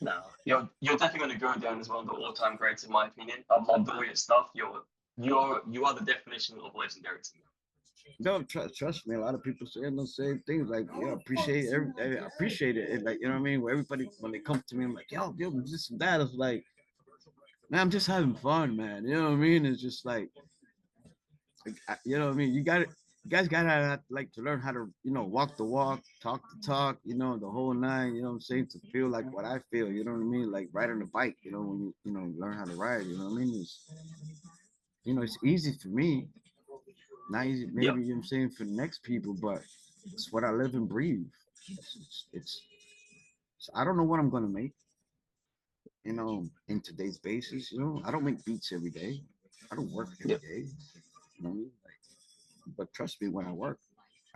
No, you're definitely going to go down as one of the all-time greats in my opinion. I love all your stuff. You are the definition of legendary to me. no, trust me. A lot of people saying those same things. Like, yeah, I appreciate it. And like, you know what I mean? Where everybody, when they come to me, I'm like, yo, this and that. It's like, man, I'm just having fun, man. You know what I mean? It's just like, you know what I mean? You guys gotta like to learn how to, walk the walk, talk the talk, the whole nine, you know what I'm saying? To feel like what I feel, you know what I mean? Like riding a bike, when learn how to ride, you know what I mean? It's easy for me, not easy, Yeah. maybe, you know what I'm saying, for the next people, but it's what I live and breathe. I don't know what I'm gonna make, in today's basis, I don't make beats every day. I don't work every Yeah. day. You know what I mean? But trust me, when I work.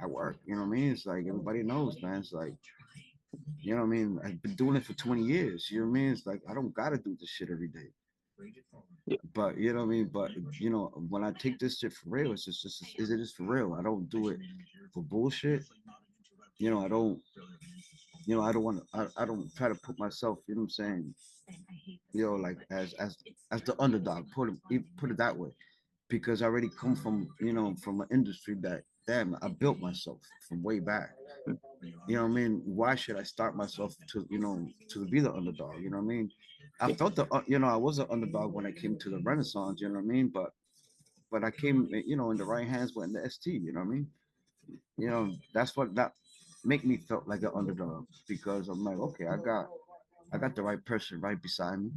You know what I mean? It's like everybody knows, man. It's like, you know what I mean? I've been doing it for 20 years. You know what I mean? It's like I don't gotta do this shit every day. Yeah. But you know what I mean? But when I take this shit for real, it is for real. I don't do it for bullshit. I don't, I don't want to. I don't try to put myself. You know what I'm saying? Like as the underdog. Put it that way, because I already come from from an industry that damn I built myself from way back. You know what I mean? Why should I start myself to to be the underdog? You know what I mean? I Yeah. felt I was an underdog when I came to the Renaissance. You know what I mean? But I came in the right hands with the ST. You know what I mean? That's what that make me felt like an underdog, because I'm like, okay, I got the right person right beside me.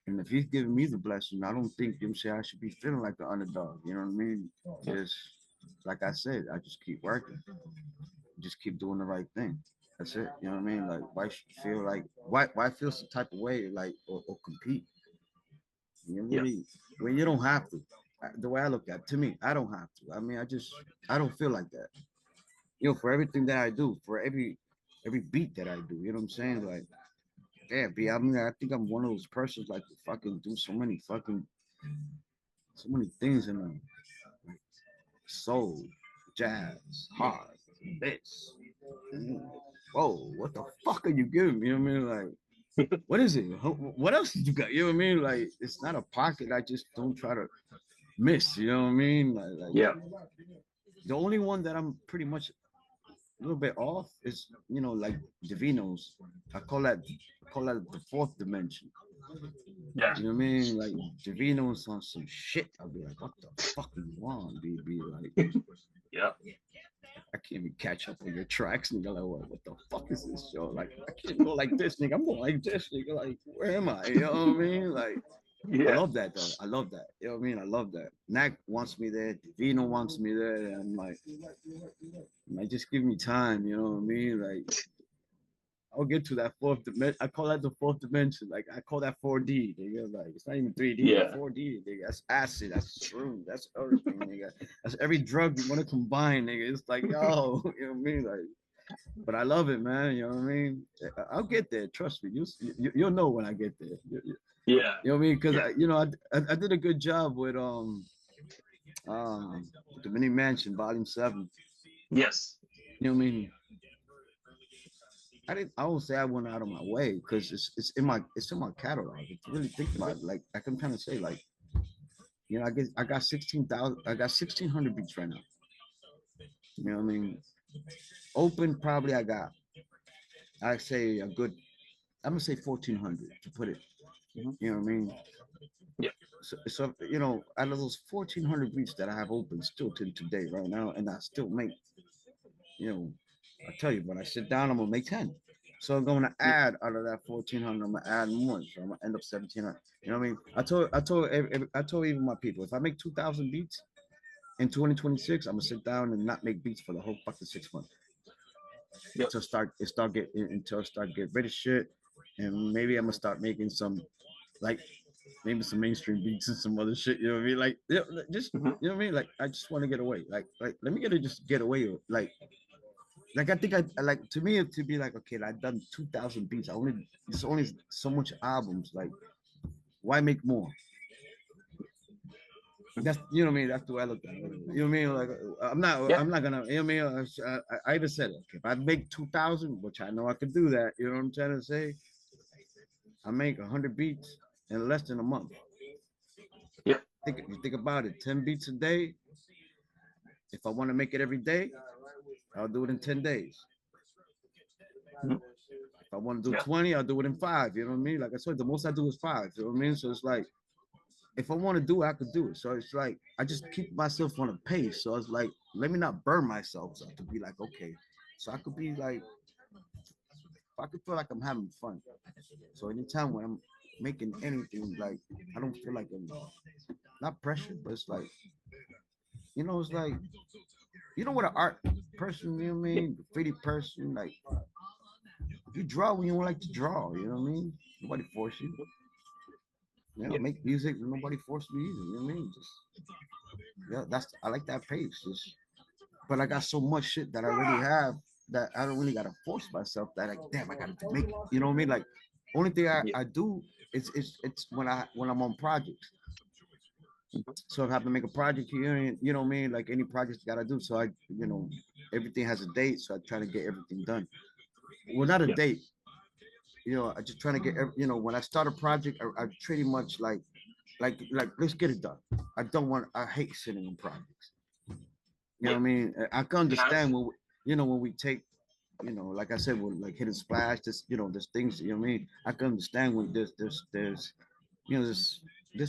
And if he's giving me the blessing, I don't think him say I should be feeling like the underdog. You know what I mean? Yeah. Just like I said, I just keep working, just keep doing the right thing. That's it. You know what I mean? Like, why should you feel like why feel some type of way, like, or compete? You Yeah. really, when you don't have to. The way I look at it, to me, I don't have to. I mean, I don't feel like that. For everything that I do, for every beat that I do, you know what I'm saying? Like, yeah, B, I mean, I think I'm one of those persons like to fucking do so many things in them. Like soul, jazz, hard, this. Whoa, what the fuck are you giving me? You know what I mean? Like, what is it? What else did you got? You know what I mean? Like, it's not a pocket. I just don't try to miss. You know what I mean? Like Yeah. the only one that I'm pretty much a little bit off is like Divinos. I call that the fourth dimension. Yeah. You know what I mean? Like Divinos on some shit. I'll be like, what the fuck do you want, BB? Like, Yeah. I can't even catch up on your tracks, nigga. Like, what the fuck is this, yo? Like, I can't go like this, nigga. I'm going like this, nigga. Like, where am I? You know what I mean? Like, I Yeah. love that though. I love that. You know what I mean? I love that. Knack wants me there. Divino wants me there. And I'm like, just give me time. You know what I mean? Like, I'll get to that fourth dimension. I call that the fourth dimension. Like, I call that 4D. Nigga. Like, it's not even 3D. Yeah. 4D. Nigga. That's acid. That's shroom. That's everything. Nigga. That's every drug you want to combine. Nigga. It's like, yo, you know what I mean? Like, but I love it, man. You know what I mean? I'll get there. Trust me. You'll know when I get there. Yeah. You know what I mean? Because Yeah. I did a good job with the Mini Mansion Volume 7. Yes. You know what I mean? I won't say I went out of my way, because it's in my catalog. If you really think about it, like I'm trying to say, like, I got 16,000, I got 1,600 beats right now. You know what I mean? Open, probably I say a good, I'm gonna say 1,400 to put it. Mhm. You know what I mean? Yeah. So out of those 1,400 beats that I have open still to today right now, and I still make, you know, I tell you, when I sit down, I'm gonna make 10. So I'm gonna Yeah. add out of that 1,400, I'm gonna add more. So I'm gonna end up 1,700. You know what I mean? I told even my people, if I make 2,000 beats in 2026, I'm gonna sit down and not make beats for the whole fucking 6 months Yep. until I start get rid of shit, and maybe I'm gonna start making some, like, maybe some mainstream beats and some other shit. You know what I mean? Like, just, Mhm. you know what I mean? Like, I just want to get away. Like, let me just get away. Like, I think I like, to me, to be like, okay, I've done 2,000 beats. It's only so much albums. Like, why make more? That's, you know what I mean. That's the way I look at it. You know what I mean? Like, Yeah. I'm not gonna. You know what I mean? I even said, okay, if I make 2,000, which I know I could do that. You know what I'm trying to say? I make 100 beats in less than a month. Yeah. You think about it, 10 beats a day. If I want to make it every day, I'll do it in 10 days. Mhm. If I want to do Yeah. 20, I'll do it in 5. You know what I mean? Like I said, the most I do is 5. You know what I mean? So it's like, if I want to do it, I could do it. So it's like, I just keep myself on a pace. So it's like, let me not burn myself up to be like, okay. So I could be like, I could feel like I'm having fun. So anytime when I'm making anything, like, I don't feel like I'm not pressured, but it's like, it's like, what an art person, you know what I Yeah. mean? Graffiti person, like, you draw when you like to draw, you know what I mean? Nobody force you. Yeah. Make music, nobody forced me either, you know what I mean? Just, yeah, I like that pace. Just, but I got so much shit that I already have that I don't really gotta force myself, that, like, damn, I gotta make it. You know what I mean? Like, only thing I, Yeah. I do is it's when I'm on projects. Mhm. So if I have to make a project here, you know what I mean? Like, any project you gotta do. So everything has a date, so I try to get everything done. well, not a Yeah. date. I just trying to get. When I start a project, I pretty much like let's get it done. I don't want. I hate sitting on projects. You know Yeah. what I mean? I can No. understand when we take, like I said, with like hitting splash, there's things, you know what I mean? I can understand when there's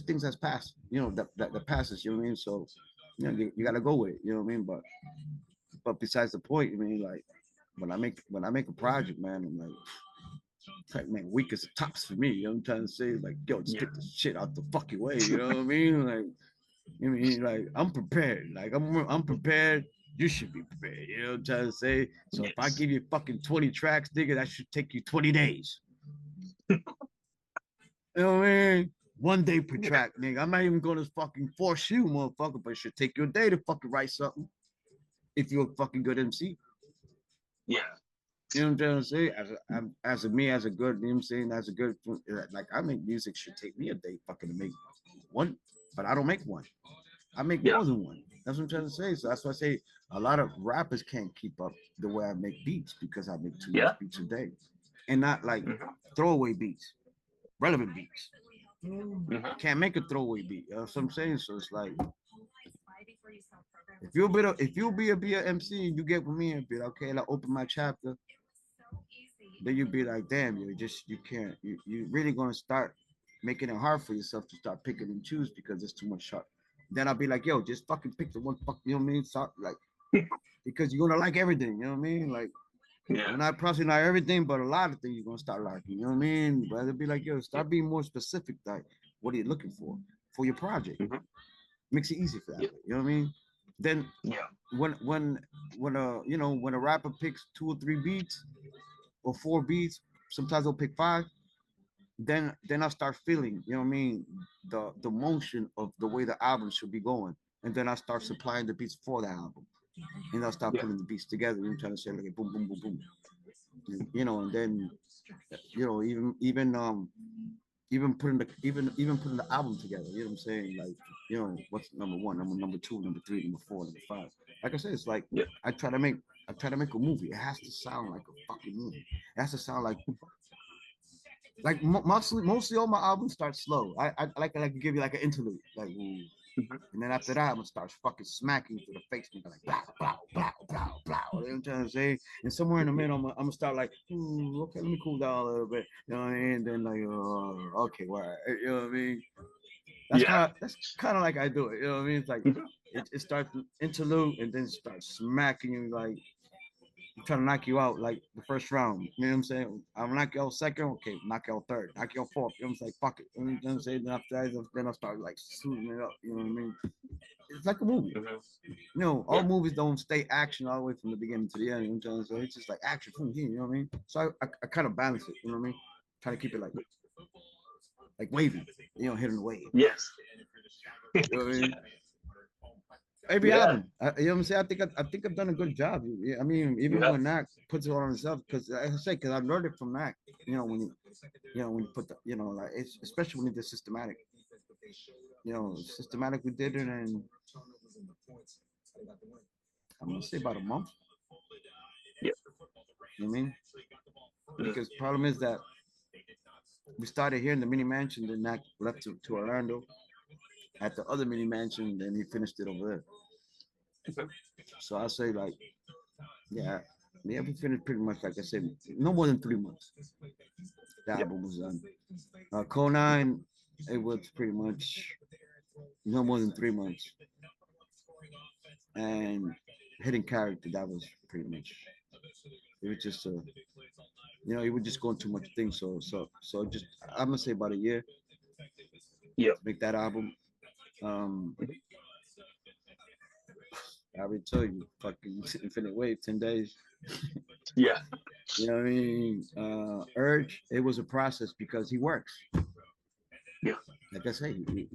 things that's passed, that passes, you know what I mean? So, you gotta go with it, you know what I mean? But besides the point, I mean, like when I make a project, man, I'm like, man, week is the tops for me. You know what I'm trying to say? Like, yo, just Yeah. get the shit out the fucking way. You know what I mean? Like I'm prepared. Like I'm prepared. You should be prepared. You know what I'm trying to say? So if I Yes. give you fucking 20 tracks, nigga, that should take you 20 days. You know what I mean? 1 day per Yeah. track, nigga. I'm not even gonna fucking force you, motherfucker, but it should take you a day to fucking write something if you're a fucking good MC. Yeah. You know what I'm trying to say? As a me, as a good, you know what I'm saying, as a good, like I make music should take me a day fucking to make one, but I don't make one. I make Yeah. more than one. That's what I'm trying to say. So that's why I say a lot of rappers can't keep up the way I make beats because I make too much Yeah. beats a day, and not like Mm-hmm. throwaway beats, relevant beats. Mm-hmm. Can't make a throwaway beat. You know what I'm saying? So it's like if you'll be a MC and you get with me and be like, okay, I'll open my chapter, then you'd be like, damn, you can't. You really gonna start making it hard for yourself to start picking and choose because there's too much shot. Then I'll be like, yo, just fucking pick the one fuck, you know what I mean? Start like because you're gonna like everything, you know what I mean? Like, Yeah. well, not probably not everything, but a lot of things you're gonna start liking, you know what I mean? But it'll be like, yo, Yeah. start being more specific, like what are you looking for your project? Mm-hmm. Makes it easy for that Yeah. way, you know what I mean? Then Yeah. when a rapper picks 2 or 3 beats or 4 beats, sometimes they'll pick five, then I start feeling, you know what I mean, the motion of the way the album should be going. And then I start supplying the beats for the album. And I'll start Yeah. putting the beats together and trying to say like boom, boom, boom, boom. And then even putting the album together, you know what I'm saying? Like, what's number one, number two, number three, number four, number five. Like I said, it's like Yeah. I try to make I try to make a movie. It has to sound like a fucking movie. It has to sound like mostly all my albums start slow. I like to give you like an interlude, like ooh. Mm-hmm. And then after that, I'm gonna start fucking smacking you to the face, nigga, like blah blah blah blah blah. You know what I'm trying to say? And somewhere in the Yeah. middle, I'm gonna start like, okay, let me cool down a little bit. You know what I mean? And then like, okay, well, you know what I mean? Yeah. That's kind of like I do it. You know what I mean? It's like Mm-hmm. it starts interlude and then starts smacking you like trying to knock you out like the first round. You know what I'm saying? I'll knock you out second, okay, knock you out third, knock you out fourth. You know what I'm saying? Fuck it. You know what I'm saying? Then after that, then I'll start like shooting it up. You know what I mean? It's like a movie. Mm-hmm. All Yeah. movies don't stay action all the way from the beginning to the end. You know what I'm trying to say? It's just like action from here. You know what I mean? So I kind of balance it. You know what I mean? Try to keep it like wavy. Hitting the wave. Yes. You know what I mean? Yeah. Every Yeah. album. You know what I'm saying? I think I've done a good job. I mean, You even have. when Knack puts it on himself, because like I say, because I've learned it from Knack. When you put like it's especially when you did systematic. Systematic we did it, and I'm gonna say about a month. Yeah. You know what I mean? Mm-hmm. Because problem is that we started here in the mini mansion, then Knack left to Orlando at the other mini mansion, then he finished it over there. Okay. So I say like, yeah, yeah, we finished pretty much like I said, no more than 3 months. The Yeah. album was done. Conan, it was pretty much no more than 3 months. And Hidden Character, that was pretty much. It was just it would just go into much things. So just I'm gonna say about a year Yeah. to make that album. Um, Mm-hmm. I would tell you, fucking Infinite Wave, 10 days. Yeah. You know what I mean? Urge, it was a process because he works. Yeah. Like I say, like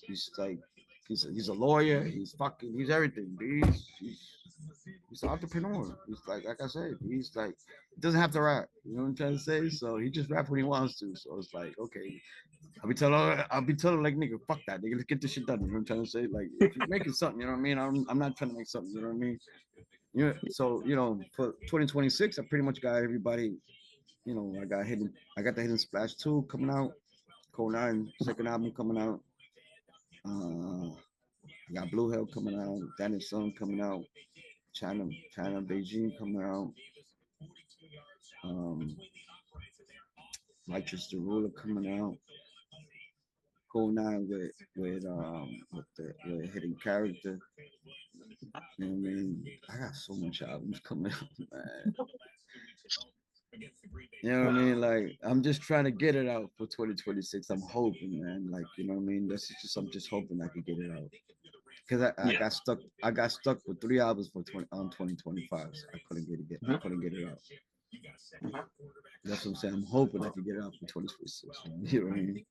he's like he's a lawyer. He's everything. He's an entrepreneur. He's like I said, he's like he doesn't have to rap. You know what I'm trying to say? So he just rap when he wants to. So it's like okay, I'll be telling like nigga, fuck that, nigga, let's get this shit done. You know what I'm trying to say? Like if you're making something, you know what I mean? I'm not trying to make something. You know what I mean? You know, so for 2026, I pretty much got everybody. I got the Hidden Splash 2 coming out. Code 9 second album coming out. I got Blue Hell coming out. Danny Sun coming out. China Beijing coming out. Um, Righteous the Ruler coming out. Code 9 with hidden character. You know what I mean? I got so much albums coming out, man. You know what I mean? Like I'm just trying to get it out for 2026. I'm hoping, man. Like you know what I mean? That's just I'm just hoping I can get it out. Cause I Yeah. got stuck. I got stuck with 3 albums for 2025. So I Mhm. couldn't get it out. Mhm. That's what I'm saying. I'm hoping I can get it out for 2026. You know what I mean?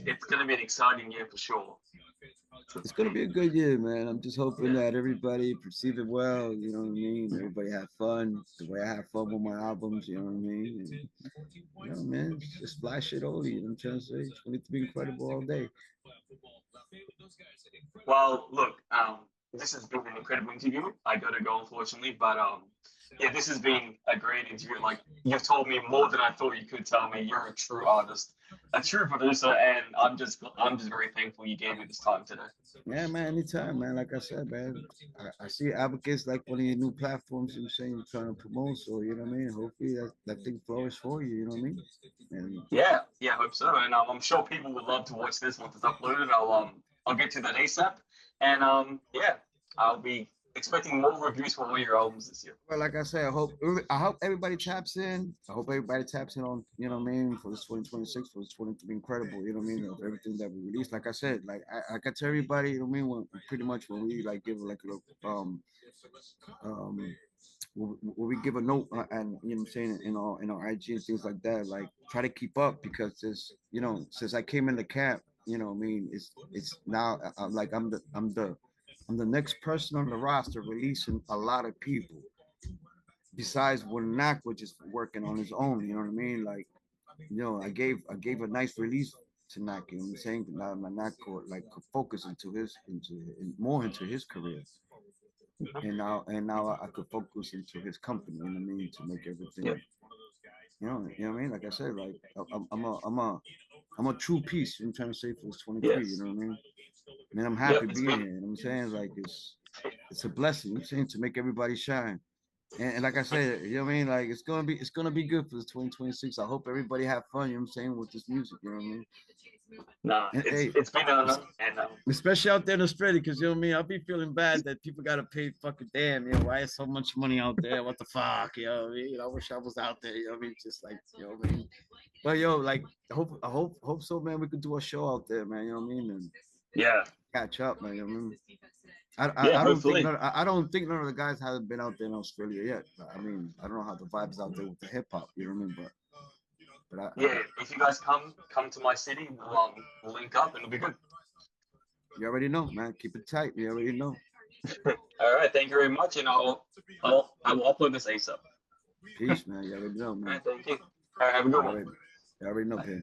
It's going to be an exciting year for sure. It's gonna be a good year, man. I'm just hoping Yeah. that everybody perceive it well. You know what I mean? Everybody have fun the way I have fun with my albums. You know what I mean? And, man, just fly shit over. You know what I'm trying to say? 23 incredible all day. Well, look, this has been an incredible interview. I got to go, unfortunately, but yeah, this has been a great interview. Like you've told me more than I thought you could tell me. You're a true artist, a true producer, and I'm just very thankful you gave me this time today. Yeah, man, anytime, man. Like I said, man, I see advocates like one of your new platforms you're saying you're trying to promote. So, you know what I mean? Hopefully that thing flourish for you, you know what I mean? And Yeah, yeah, I hope so. And I'm sure people would love to watch this once it's uploaded. I'll get to that ASAP. And yeah, I'll be expecting more reviews for all your albums this year. well, like I said, I hope everybody taps in. I hope everybody taps in on, you know what I mean, for this 2026, for this 23 incredible, you know what I mean, of everything that we released. Like I said, like I got to everybody, you know what I mean, pretty much when we like give like a little um we give a note and you know what I'm saying in our IG and things like that, like try to keep up because this, since I came in the camp, you know what I mean, it's now I'm like I'm the next person on the roster releasing a lot of people besides when Nak was just working on his own, you know what I mean? Like, I gave a nice release to Nak, you know what I'm saying? Now my Nak could focus more into his career. And now I could focus into his company, you know what I mean, to make Yeah, everything, you know what I mean. Like I said, like I'm a true piece. I'm trying to say for this 23, you yes, know what I mean. Man, I'm yeah, happy it's being been here. You know what I'm saying, like it's a blessing. You know what I'm saying, to make everybody shine. And like I said, you know what I mean, like it's gonna be good for this 2026. I hope everybody have fun. You know what I'm saying, with this music. You know what I mean. nah, And hey, it's been an honor, and especially out there in Australia, because you know what I mean. I'll be feeling bad that people gotta pay fucking damn. Why is so much money out there? What the fuck? You know what I mean? I wish I was out there. You know what I mean? Just like what I mean. But like, I hope so, man. We could do a show out there, man. You know what I mean? And yeah, catch up, man. You know what I mean? yeah, I don't think hopefully, I don't think none of the guys have been out there in Australia yet. I mean, I don't know how the vibes out there with the hip hop. You know what I mean? But yeah. If you guys come to my city, we'll link up, and it'll be good. you already know, man. Keep it tight. You already know. All right, thank you very much, and I will upload this ASAP. Peace, man. You already know, All man. right, thank you. All right, have a good You one. already, you already know, man.